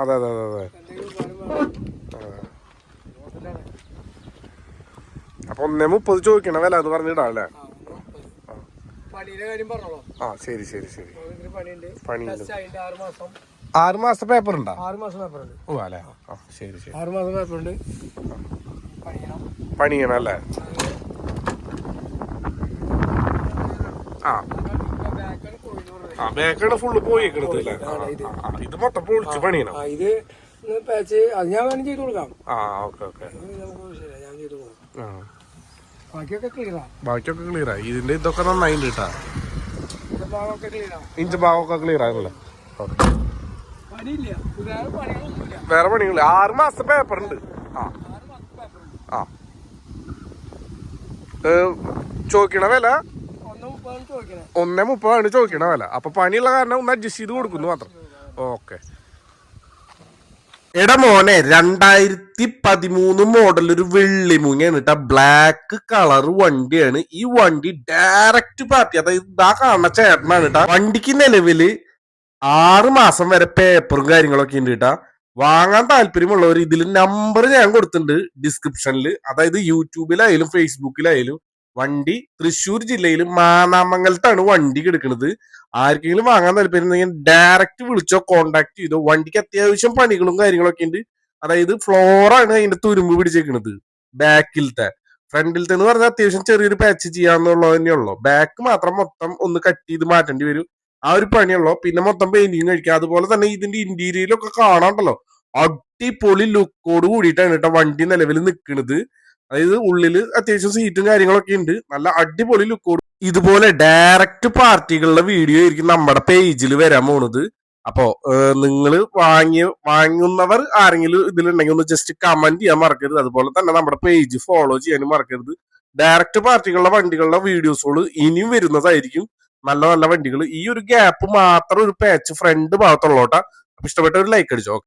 അതെ അതെ അതെ അതെ. അപ്പൊ 1.30 ചോദിക്കണ വില അത് പറഞ്ഞിടാം അല്ലേ? ആ ശരി ശരി ശരി. പണിയുണ്ട്. 6 മാസത്തെ പേപ്പർ ഉണ്ടോ? 6 മാസം പേപ്പർ ഉണ്ട്. ഓ അല്ലേ. ആ ശരി ശരി. 6 മാസം പേപ്പർ ഉണ്ട്. പണിയണം അല്ലേ? ആ ആ ബേക്കാണ് ഫുള്ള് പോയിക്കണത് അല്ലേ? ഇത് മൊത്തം പൊളിച്ച് പണിയണം. ഇത് പാച്ച് അത് ഞാൻ വേണം ചെയ്ത് കൊടുക്കാം. ആ ഓക്കെ ഓക്കെ. ഞാൻ ചെയ്ത് കൊടുക്കാം. ബാക്കിയൊക്കെ ക്ലിയറാ. ബാക്കിയൊക്കെ ക്ലിയറായി. ഇതിന്റെ ഇതൊക്കെ നന്നായിട്ട് കേട്ടാ. ഇഞ്ച് ഭാഗമൊക്കെ ക്ലിയർ ആണല്ലേ? വേറെ പണികളില്ല. 6 മാസത്തെ പേപ്പർ ഉണ്ട്. ആ ആ ചോദിക്കണ വില 1.30 ചോദിക്കണ വില. അപ്പൊ പണിയുള്ള കാരണം ഒന്ന് അഡ്ജസ്റ്റ് ചെയ്ത് കൊടുക്കുന്നു മാത്രം. ഓക്കെ. എടാ മോനെ 2013 മോഡൽ ഒരു വെള്ളിമുങ്ങയാണ് കേട്ടാ. ബ്ലാക്ക് കളർ വണ്ടിയാണ്. ഈ വണ്ടി ഡയറക്റ്റ് പാർട്ടി, അതായത് ഇതാ കാണുന്ന ചേട്ടനാണ് കേട്ടാ. വണ്ടിക്ക് നിലവില് 6 മാസം വരെ പേപ്പറും കാര്യങ്ങളൊക്കെ ഉണ്ട് കേട്ടാ. വാങ്ങാൻ താല്പര്യമുള്ളവർ ഇതിൽ നമ്പർ ഞാൻ കൊടുത്തിട്ടുണ്ട് ഡിസ്ക്രിപ്ഷനിൽ. അതായത് യൂട്യൂബിലായാലും ഫേസ്ബുക്കിലായാലും. വണ്ടി തൃശ്ശൂർ ജില്ലയിൽ മാനാമംഗലത്താണ് വണ്ടി കിടക്കുന്നത്. ആർക്കെങ്കിലും വാങ്ങാൻ താല്പര്യം ഡയറക്റ്റ് വിളിച്ചോ, കോണ്ടാക്ട് ചെയ്തോ. വണ്ടിക്ക് അത്യാവശ്യം പണികളും കാര്യങ്ങളൊക്കെ ഉണ്ട്. അതായത് ഫ്ലോറാണ് അതിന്റെ തുരുമ്പ് പിടിച്ചേക്കുന്നത്. ബാക്കിലത്തെ ഫ്രണ്ടിലത്തെ എന്ന് പറഞ്ഞാൽ അത്യാവശ്യം ചെറിയൊരു പാച്ച് ചെയ്യാന്നുള്ളത് തന്നെയുള്ളൂ. ബാക്ക് മാത്രം മൊത്തം ഒന്ന് കട്ട് ചെയ്ത് മാറ്റേണ്ടി വരും. ആ ഒരു പണിയുള്ളൂ. പിന്നെ മൊത്തം പെയിന്റിങ് കഴിക്കുക. അതുപോലെ തന്നെ ഇതിന്റെ ഇന്റീരിയലൊക്കെ കാണാണ്ടല്ലോ, അടിപൊളി ലുക്കോട് കൂടിയിട്ടാണ് കേട്ടോ വണ്ടി നിലവിൽ നിൽക്കുന്നത്. അതായത് ഉള്ളില് അത്യാവശ്യം സീറ്റും കാര്യങ്ങളൊക്കെ ഉണ്ട്. നല്ല അടിപൊളി ലുക്കോട്. ഇതുപോലെ ഡയറക്റ്റ് പാർട്ടികളുടെ വീഡിയോ ആയിരിക്കും നമ്മുടെ പേജിൽ വരാൻ പോണത്. അപ്പോ നിങ്ങൾ വാങ്ങുന്നവർ ആരെങ്കിലും ഇതിലുണ്ടെങ്കിൽ ഒന്ന് ജസ്റ്റ് കമന്റ് ചെയ്യാൻ മറക്കരുത്. അതുപോലെ തന്നെ നമ്മുടെ പേജ് ഫോളോ ചെയ്യാനും മറക്കരുത്. ഡയറക്റ്റ് പാർട്ടികളുടെ വണ്ടികളുടെ വീഡിയോസുകൾ ഇനിയും വരുന്നതായിരിക്കും. നല്ല നല്ല വണ്ടികൾ. ഈ ഒരു ഗ്യാപ്പ് മാത്രം ഒരു പാച്ച് ഫ്രണ്ട് ഭാഗത്തുള്ളോട്ടാ. അപ്പൊ ഇഷ്ടപ്പെട്ട ഒരു ലൈക്ക് അടിച്ചോ.